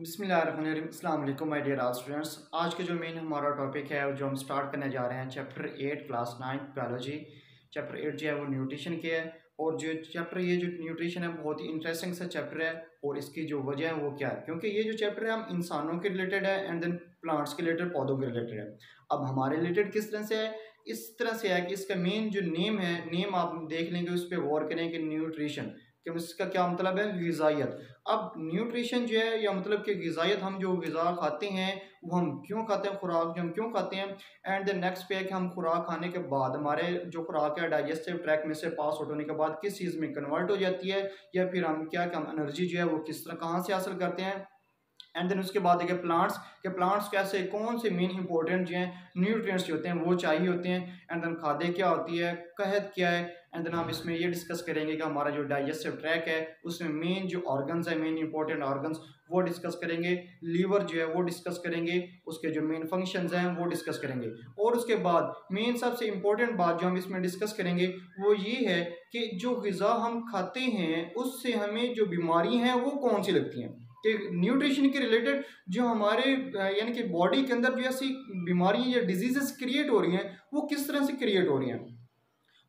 बिस्मिल्लाहिर्रहमानिर्रहीम। अस्सलाम वालेकुम माय डियर ऑल स्टूडेंट्स। आज के जो मेन हमारा टॉपिक है जो हम स्टार्ट करने जा रहे हैं चैप्टर 8 क्लास 9 बायोलॉजी। चैप्टर 8 जो है वो न्यूट्रिशन के है और जो चैप्टर ये जो न्यूट्रिशन है बहुत ही इंटरेस्टिंग सा चैप्टर है। और इसकी जो वजह है वो क्या है, क्योंकि ये जो चैप्टर है हम इंसानों के रिलेटेड है एंड देन प्लांट्स के रिलेटेड, पौधों के रिलेटेड है। अब हमारे रिलेटेड किस तरह से है, इस तरह से है कि इसका मेन जो नेम है, नेम आप देख लेंगे, उस पर गौर करें कि न्यूट्रिशन कि इसका क्या मतलब है, ग़िज़ाइयत। अब न्यूट्रिशन जो है या मतलब कि ग़िज़ाइयत, हम जो ग़िज़ा खाते हैं वो हम क्यों खाते हैं, खुराक जो हम क्यों खाते हैं। एंड द नेक्स्ट पे है कि हम खुराक खाने के बाद हमारे जो खुराक है डाइजेस्टिव ट्रैक में से पास आउट होने के बाद किस चीज़ में कन्वर्ट हो जाती है, या फिर हम क्या कि हम एनर्जी जो है वो किस तरह कहाँ से हासिल करते हैं। एंड देन उसके बाद देखिए प्लांट्स के प्लांट्स कैसे कौन से मेन इंपॉर्टेंट जो हैं न्यूट्रिएंट्स जो होते हैं वो चाहिए होते हैं। एंड देन खाद्य क्या होती है, कहत क्या है। एंड देन हम इसमें ये डिस्कस करेंगे कि हमारा जो डाइजेस्टिव ट्रैक है उसमें मेन जो ऑर्गन्स है, मेन इंपॉर्टेंट ऑर्गन्स वो डिस्कस करेंगे। लीवर जो है वो डिस्कस करेंगे, उसके जो मेन फंक्शंस हैं वो डिस्कस करेंगे। और उसके बाद मेन सबसे इंपॉर्टेंट बात जो हम इसमें डिस्कस करेंगे वो ये है कि जो ग़िज़ा हम खाते हैं उससे हमें जो बीमारी हैं वो कौन सी लगती हैं, कि न्यूट्रिशन के रिलेटेड जो हमारे यानी कि बॉडी के अंदर जो ऐसी बीमारियां या डिजीजेस क्रिएट हो रही हैं वो किस तरह से क्रिएट हो रही हैं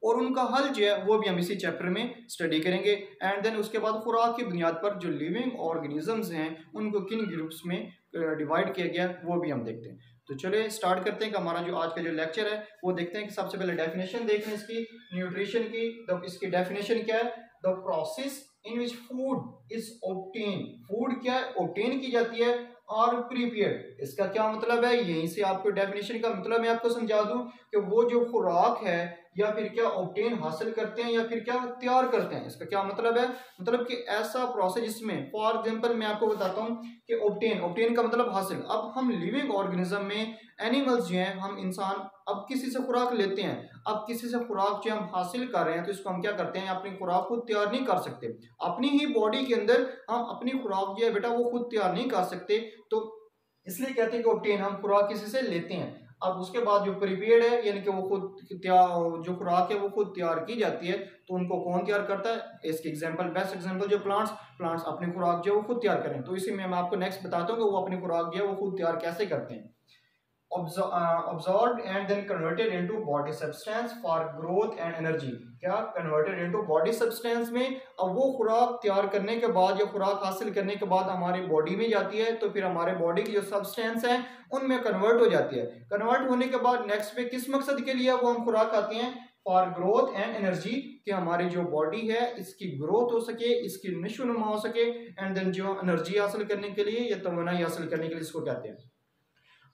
और उनका हल जो है वो भी हम इसी चैप्टर में स्टडी करेंगे। एंड देन उसके बाद खुराक की बुनियाद पर जो लिविंग ऑर्गेनिजम्स हैं उनको किन ग्रुप्स में डिवाइड किया गया वो भी हम देखते हैं। तो चलिए स्टार्ट करते हैं कि हमारा जो आज का जो लेक्चर है वो देखते हैं कि सबसे पहले डेफिनेशन देख लें इसकी न्यूट्रिशन की। तो इसकी डेफिनेशन क्या है, the process in which food is obtain, food क्या है ऑब्टेन की जाती है और प्रिपेयर। इसका क्या मतलब है, यहीं से आपको डेफिनेशन का मतलब मैं आपको समझा दूं कि वो जो खुराक है या फिर क्या ऑब्टेन हासिल करते हैं या फिर क्या तैयार करते हैं। इसका क्या मतलब है, मतलब कि ऐसा प्रोसेस जिसमें फॉर एग्जांपल मैं आपको बताता हूं कि ऑब्टेन, ऑब्टेन का मतलब हासिल। अब हम लिविंग ऑर्गेनिज्म में एनिमल्स जो हैं, हम इंसान अब किसी से खुराक लेते हैं, अब किसी से खुराक जो हम हासिल कर रहे हैं तो इसको हम क्या करते हैं, अपनी खुराक खुद तैयार नहीं कर सकते। अपनी ही बॉडी के अंदर हम अपनी खुराक जो है बेटा वो खुद तैयार नहीं कर सकते, तो इसलिए कहते हैं कि ऑब्टेन हम खुराक किसी से लेते हैं। अब उसके बाद जो प्रिपेयर्ड है यानी कि वो खुद तैयार जो खुराक है वो खुद तैयार की जाती है, तो उनको कौन तैयार करता है। इसकी एग्जांपल, बेस्ट एग्जांपल जो प्लांट्स, प्लांट्स अपनी खुराक जो है वो खुद तैयार करें। तो इसी में मैं आपको नेक्स्ट बताता हूँ कि वो अपनी खुराक जो है वो खुद तैयार कैसे करते हैं। Absorbed and then converted into body substance for growth and energy। क्या converted into body substance में अब वो खुराक तैयार करने के बाद या खुराक हासिल करने के बाद हमारी बॉडी में जाती है, तो फिर हमारे बॉडी की जो सब्सटेंस है उनमें कन्वर्ट हो जाती है। कन्वर्ट होने के बाद नेक्स्ट पे किस मकसद के लिए वो हम खुराक खाते हैं, फॉर ग्रोथ एंड एनर्जी, कि हमारी जो बॉडी है इसकी ग्रोथ हो सके, इसकी नशोनुमा हो सके। एंड देन जो एनर्जी हासिल करने के लिए या तवानाई हासिल करने के लिए इसको कहते हैं।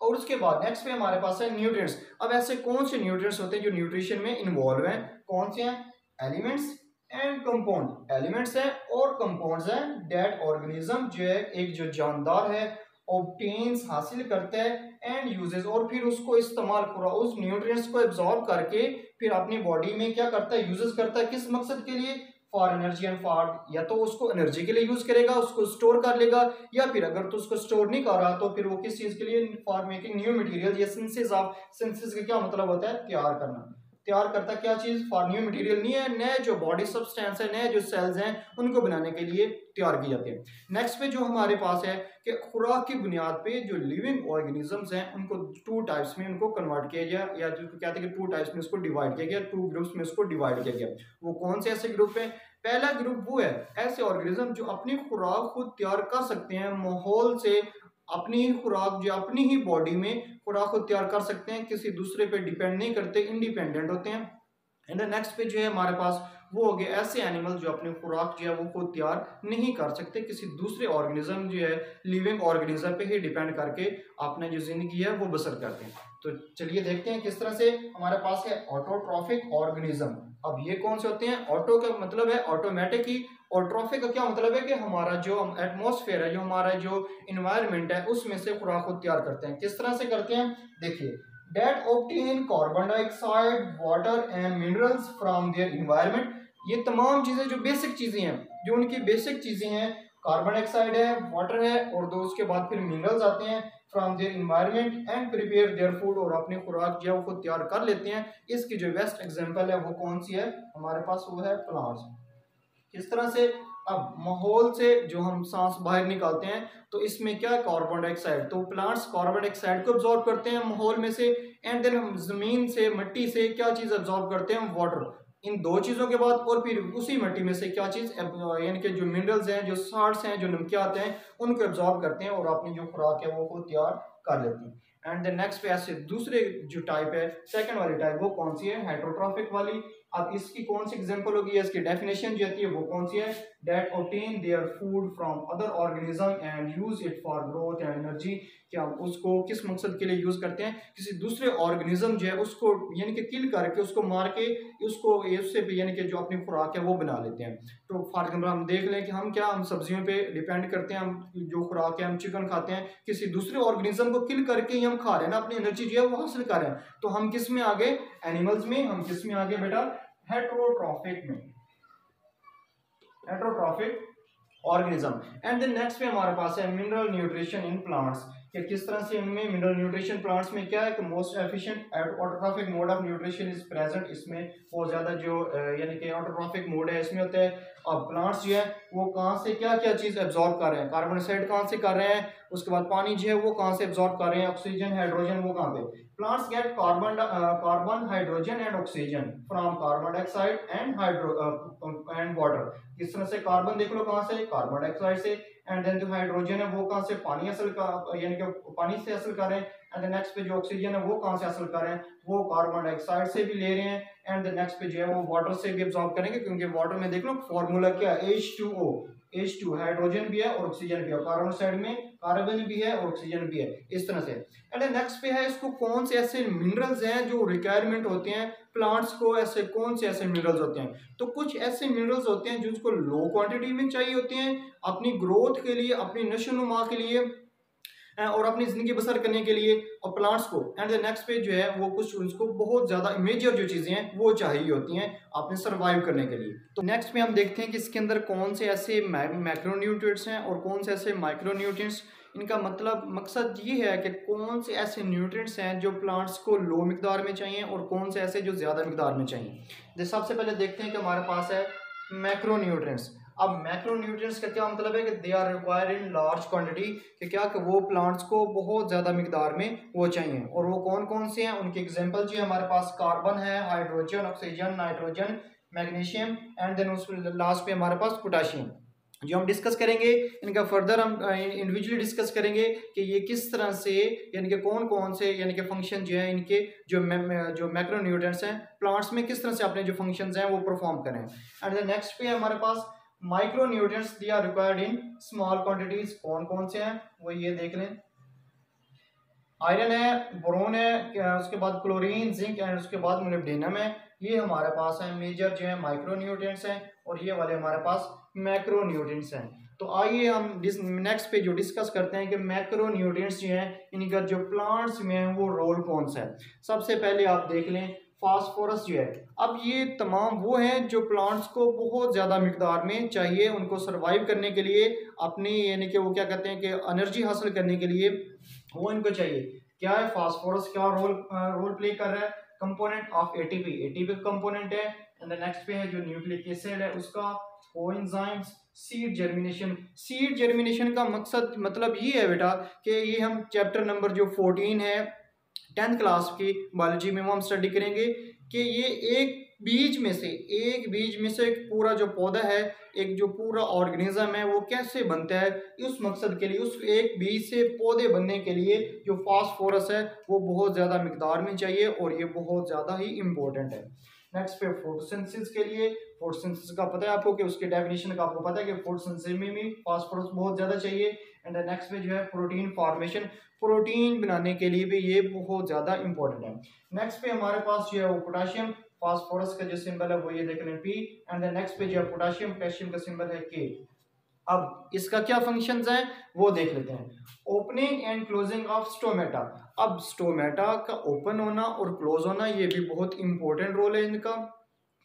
और उसके बाद नेक्स्ट पे हमारे पास है न्यूट्रिएंट्स। अब ऐसे कौन से न्यूट्रिएंट्स होते हैं जो न्यूट्रिशन में इन्वॉल्व हैं, कौन से हैं, एलिमेंट्स एंड कंपाउंड। एलिमेंट्स हैं और कंपाउंड्स हैं दैट ऑर्गेनिज्म जो है एक जो जानदार है ऑब्टेन्स हासिल करता है एंड यूजेस, और फिर उसको इस्तेमाल उस न्यूट्रिएंट्स को एब्जॉर्ब करके फिर अपनी बॉडी में क्या करता है, यूजेस करता है। किस मकसद के लिए, फॉर एनर्जी एंड फॉर, या तो उसको एनर्जी के लिए यूज करेगा, उसको स्टोर कर लेगा, या फिर अगर तो उसको स्टोर नहीं कर रहा तो फिर वो किस चीज के लिए, फॉर मेकिंग न्यू मटेरियल। या सिंथेसिस ऑफ, सिंथेसिस का क्या मतलब होता है, तैयार करना। तैयार करता क्या चीज, फॉर न्यू मटेरियल नहीं है, नए जो बॉडी सब्सटेंस है, नए जो सेल्स हैं उनको बनाने के लिए तैयार की जाती है। नेक्स्ट पे जो हमारे पास है कि खुराक की बुनियाद पे जो लिविंग ऑर्गेनिजम्स हैं उनको टू टाइप्स में उनको कन्वर्ट किया गया, या जो कहते हैं कि टू टाइप्स में उसको डिवाइड किया गया, टू ग्रुप्स में उसको डिवाइड किया गया। वो कौन से ऐसे ग्रुप है, पहला ग्रुप वो है ऐसे ऑर्गेनिज्म जो अपनी खुराक खुद तैयार कर सकते हैं, माहौल से अपनी ही खुराक जो अपनी ही बॉडी में खुराक खुद तैयार कर सकते हैं, किसी दूसरे पे डिपेंड नहीं करते, इंडिपेंडेंट होते हैं। एंड नेक्स्ट पे जो है हमारे पास वो हो गए ऐसे एनिमल जो अपनी खुराक जो है वो खुद तैयार नहीं कर सकते, किसी दूसरे ऑर्गेनिज्म जो है लिविंग ऑर्गेनिज्म पे ही डिपेंड करके अपने जो जिंदगी है वो बसर करते हैं। तो चलिए देखते हैं किस तरह से हमारे पास है ऑटोट्रॉफिक ऑर्गेनिज्म। अब ये कौन से होते हैं, ऑटो का मतलब है ऑटोमेटिक ही, और ट्रॉफिक का क्या मतलब है कि हमारा जो एटमॉस्फेयर है, जो हमारा जो इन्वायरमेंट है उसमें से खुराक खुद तैयार करते हैं। किस तरह से करते हैं, देखिए, that obtain carbon dioxide, water and minerals from their environment। ये तमाम चीजें जो बेसिक चीजें हैं, जो उनकी बेसिक चीजें हैं, कार्बन डाइऑक्साइड है, वाटर है, और दो उसके बाद फिर मिनरल्स आते हैं from their environment and prepare their food, और अपनी खुराक जो है वो खुद तैयार कर लेते हैं। इसकी जो बेस्ट एग्जांपल है वो कौन सी है, हमारे पास वो है प्लांट्स। किस तरह से, अब माहौल से जो हम सांस बाहर निकालते हैं तो इसमें क्या है, कार्बन डाइऑक्साइड। तो प्लांट्स कार्बन डाइऑक्साइड को एब्जॉर्ब करते हैं माहौल में से, एंड देन हम जमीन से, मिट्टी से क्या चीज एब्जॉर्ब करते हैं, वाटर। इन दो चीजों के बाद और फिर उसी मिट्टी में से क्या चीज, यानी कि जो मिनरल्स हैं, जो साल्ट्स हैं, जो नमकियात हैं, उनको एब्जॉर्ब करते हैं और अपनी जो खुराक है वो खुद तैयार कर लेती हैं। एंड देन नेक्स्ट पे ऐसे दूसरे जो टाइप है, सेकंड वाली टाइप, वो कौन सी है, हेटेरोट्रॉफिक वाली। अब इसकी कौन सी एग्जांपल होगी, इसकी डेफिनेशन जो आती है वो कौन सी है, that obtain their food from other organism and use it for growth and energy. क्या उसको किस मकसद के लिए यूज करते हैं, किसी दूसरे ऑर्गेनिज्म जो है उसको यानी कि किल करके, उसको मार के, उसको उससे भी यानी कि जो अपनी खुराक है वो बना लेते हैं। तो फॉर एग्जाम्पल हम देख लें कि हम सब्जियों पे डिपेंड करते हैं, हम जो खुराक है, हम चिकन खाते हैं, किसी दूसरे ऑर्गेनिज्म को किल करके ही हम खा रहे हैं ना, अपनी एनर्जी जो है वो हासिल कर रहे हैं। तो हम किस में आगे, एनिमल्स में, हम किस में आगे बेटा, हेटेरोट्रॉफिक में, heterotrophic organism. And then next में हमारे पास है मिनरल न्यूट्रिशन इन प्लांट्स, कि किस तरह से इनमें मिनरल न्यूट्रिशन प्लांट्स में क्या है कि most efficient autotrophic mode of nutrition is present. इसमें बहुत ज्यादा जो यानी कि ऑटोट्रॉफिक मोड है इसमें होता है। अब प्लांट्स जो है वो कहाँ से क्या क्या चीज एब्जॉर्ब कर रहे हैं, कार्बन डाइऑक्साइड कहाँ से कर रहे हैं, उसके बाद पानी जो है वो कहाँ से एब्जॉर्ब कर रहे हैं, ऑक्सीजन, हाइड्रोजन, वो कहाँ पे, plants get carbon hydrogen and oxygen from carbon dioxide and and water. किस तरह से, कार्बन देख लो कहाँ से, कार्बन डाइऑक्साइड से, एंड देन जो हाइड्रोजन है वो कहाँ से, पानी हासिल का यानी कि पानी से हासिल कर रहे हैं। एंड नेक्स्ट पे जो ऑक्सीजन है वो कहाँ से हासिल कर रहे हैं, वो कार्बन डाइऑक्साइड से भी ले रहे हैं। एंड नेक्स्ट पे जो है वो वाटर से भी एब्जॉर्ब करेंगे, क्योंकि वाटर में देख लो फॉर्मूला क्या है, H2O, H2 हाइड्रोजन भी है और ऑक्सीजन भी है, कार्बन साइड में कार्बन भी है और ऑक्सीजन भी है, इस तरह से। एंड नेक्स्ट पे है इसको कौन से ऐसे मिनरल्स हैं जो रिक्वायरमेंट होते हैं प्लांट्स को, ऐसे कौन से ऐसे मिनरल्स होते हैं। तो कुछ ऐसे मिनरल्स होते हैं जिसको लो क्वांटिटी में चाहिए होते हैं अपनी ग्रोथ के लिए, अपनी नशोनुमा के लिए, और अपनी जिंदगी बसर करने के लिए, और प्लांट्स को। एंड द नेक्स्ट पे जो है वो कुछ उसको बहुत ज्यादा मेजर जो चीजें हैं वो चाहिए होती हैं अपने सर्वाइव करने के लिए। तो नेक्स्ट में हम देखते हैं कि इसके अंदर कौन से ऐसे मैक्रोन्यूट्रिएंट्स हैं और कौन से ऐसे माइक्रोन्यूट्रिएंट्स। इनका मतलब मकसद ये है कि कौन से ऐसे न्यूट्रिएंट्स हैं जो प्लांट्स को लो मिकदार में चाहिए और कौन से ऐसे जो ज़्यादा मिकदार में चाहिए। तो सबसे पहले देखते हैं कि हमारे पास है मैक्रोन्यूट्रिएंट्स। अब मैक्रोन्यूट्रिएंट्स का क्या मतलब है कि they are required in large quantity, कि क्या कि वो प्लांट्स को बहुत ज़्यादा मिकदार में वो चाहिए। और वो कौन कौन से हैं, उनके एग्जांपल जो हमारे पास कार्बन है, hydrogen, oxygen, nitrogen, magnesium, and then उस लास्ट पे हमारे पास पोटाशियम। जो हम डिस्कस करेंगे इनका फर्दर हम इंडिविजुअली डिस्कस करेंगे कि ये किस तरह से यानी कि कौन कौन से यानी कि फंक्शन जो है इनके जो मैक्रोन्यूट्रिएंट्स हैं प्लांट्स में किस तरह से अपने जो फंक्शंस हैं वो परफॉर्म करें। एंड द नेक्स्ट पे हमारे पास micronutrients they are required in small quantities. कौन कौन से हैं वो ये देख लें, आयरन है, बोरोन है, उसके बाद क्लोरीन, जिंक, एंड उसके बाद मोलिब्डेनम है। ये हमारे पास है मेजर जो है माइक्रोन्यूट्रिएंट्स हैं और ये वाले हमारे पास मैक्रोन्यूट्रिएंट्स हैं। तो आइए हम नेक्स्ट पे जो डिस्कस करते हैं कि मैक्रोन्यूट्रिएंट्स जो हैं इनका जो प्लांट्स में है वो रोल कौन सा है। सबसे पहले आप देख लें फास्फोरस जो है। अब ये तमाम वो हैं जो प्लांट्स को बहुत ज़्यादा मिकदार में चाहिए उनको सर्वाइव करने के लिए, अपनी यानी कि वो क्या कहते हैं कि एनर्जी हासिल करने के लिए वो इनको चाहिए। क्या है फास्फोरस, क्या रोल प्ले कर रहा है, component of ATP, ATP component है। एंड द नेक्स्ट पे है जो न्यूक्लिक एसिड है उसका, coenzymes, seed germination. Seed germination का मकसद मतलब ये है बेटा कि ये हम चैप्टर नंबर जो 14 है 10th क्लास की बायोलॉजी में वो हम स्टडी करेंगे कि ये एक बीज में से एक पूरा जो पौधा है, एक जो पूरा ऑर्गेनिज्म है वो कैसे बनता है। उस मकसद के लिए, उस एक बीज से पौधे बनने के लिए जो फास्फोरस है वो बहुत ज़्यादा मिकदार में चाहिए और ये बहुत ज़्यादा ही इम्पोर्टेंट है। नेक्स्ट पे फोटोसिंथेसिस के लिए, फोटोसिंथेसिस का पता है आपको कि उसके डेफिनेशन का आपको पता है कि फोटोसिंथेसिस में भी फास्फोरस बहुत ज़्यादा चाहिए। एंड नेक्स्ट पे जो है प्रोटीन फॉर्मेशन, प्रोटीन बनाने के लिए भी ये बहुत ज़्यादा इंपॉर्टेंट है। नेक्स्ट पे हमारे पास जो है वो पोटाशियम, फास्फोरस का जो सिंबल है वो ये देख लें P। एंड नेक्स्ट पे जो है पोटाशियम, पोटेशियम का सिंबल है K। अब इसका क्या फंक्शंस हैं वो देख लेते हैं। Opening and closing of stomata. अब स्टोमेटा का ओपन होना और क्लोज होना ये भी बहुत इंपॉर्टेंट रोल है इनका,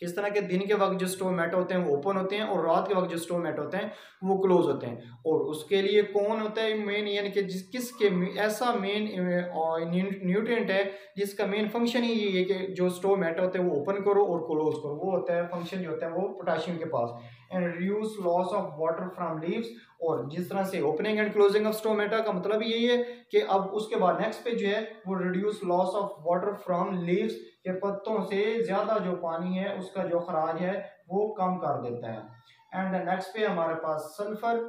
किस तरह के दिन के वक्त जो स्टोमेटा होते हैं वो ओपन होते हैं और रात के वक्त जो स्टोमेटा होते हैं वो क्लोज होते हैं। और उसके लिए कौन होता है मेन, यानी कि किसके ऐसा मेन न्यूट्रिएंट है जिसका मेन फंक्शन ही ये है कि जो स्टोमेटा होते हैं वो ओपन करो और क्लोज करो, वो होता है फंक्शन जो होता है वो पोटेशियम के पास। And reduce loss of water from leaves, और जिस तरह से opening and closing of stomata का मतलब यही है कि अब उसके बाद नेक्स्ट पे जो है वो reduce loss of water from leaves, के पत्तों से ज्यादा जो पानी है उसका जो खराज है वो कम कर देता है। एंड नेक्स्ट पे हमारे पास सल्फर।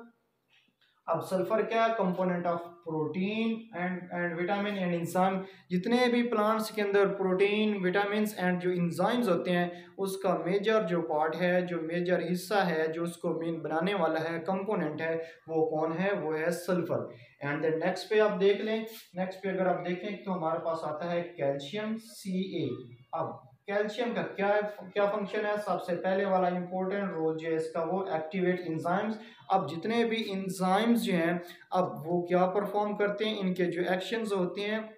अब सल्फर क्या component of protein and vitamin and enzyme, जितने भी प्लांट्स के अंदर प्रोटीन विटामिन एंड जो इंजाइम्स होते हैं उसका मेजर जो पार्ट है, जो मेजर हिस्सा है, जो उसको मेन बनाने वाला है कंपोनेंट है, वो कौन है, वो है सल्फर। एंड देन नेक्स्ट पे आप देख लें, नेक्स्ट पे अगर आप देखें तो हमारे पास आता है कैल्शियम Ca। अब कैल्शियम का क्या फंक्शन है, सबसे पहले वाला इंपॉर्टेंट रोल जो है इसका वो एक्टिवेट इंजाइम्स। अब जितने भी इंजाइम्स जो हैं अब वो क्या परफॉर्म करते हैं, इनके जो एक्शंस होते हैं,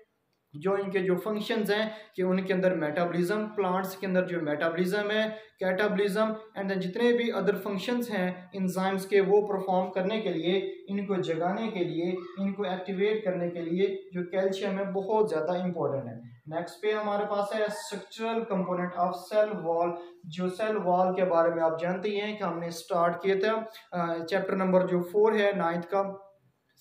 जो इनके जो फंक्शंस हैं कि उनके अंदर मेटाबॉलिज्म, प्लांट्स के अंदर जो मेटाबॉलिज्म है, कैटाबॉलिज्म एंड देन जितने भी अदर फंक्शंस हैं इंजाइम्स के, वो परफॉर्म करने के लिए, इनको जगाने के लिए, इनको एक्टिवेट करने के लिए जो कैल्शियम है बहुत ज़्यादा इंपॉर्टेंट है। नेक्स्ट पे हमारे पास है structural component of cell wall. जो सेल वॉल के बारे में आप जानते ही हैं कि हमने स्टार्ट किया था चैप्टर नंबर जो 4 है 9th का,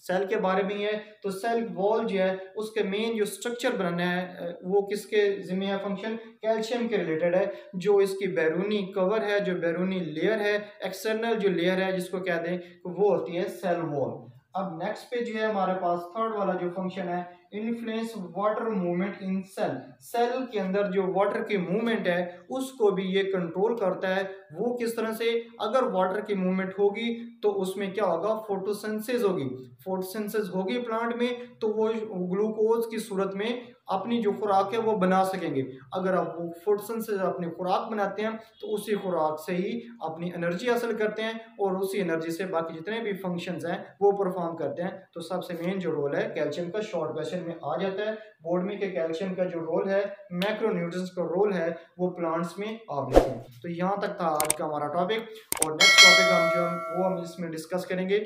सेल के बारे में है। तो सेल वॉल जो है उसके मेन जो स्ट्रक्चर बनाना है वो किसके जिम्मे है, फंक्शन कैल्शियम के रिलेटेड है। जो इसकी बैरूनी कवर है, जो बैरूनी लेयर है, एक्सटर्नल जो लेयर है जिसको कह दें, वो होती है सेल वॉल। अब नेक्स्ट पे जो है हमारे पास थर्ड वाला जो फंक्शन है influence water movement in cell. Cell के अंदर जो वाटर की मूवमेंट है उसको भी ये कंट्रोल करता है। वो किस तरह से, अगर वाटर की मूवमेंट होगी तो उसमें क्या होगा, फोटोसिंथेसिस होगी। फोटोसिंथेसिस होगी प्लांट में तो वो ग्लूकोज की सूरत में अपनी जो खुराक है वो बना सकेंगे। अगर आप वो फोटोसिंथेसिस अपनी खुराक बनाते हैं तो उसी खुराक से ही अपनी एनर्जी हासिल करते हैं और उसी एनर्जी से बाकी जितने भी फंक्शंस हैं वो परफॉर्म करते हैं। तो सबसे मेन जो रोल है कैल्शियम का, शॉर्ट क्वेश्चन में आ जाता है बोर्ड में कि कैल्शियम का जो रोल है, मैक्रोन्यूट्रिएंट्स का रोल है, वो प्लांट्स में आप लिखें। तो यहाँ तक था आज का हमारा टॉपिक, और नेक्स्ट टॉपिक हम जो हम इसमें डिस्कस करेंगे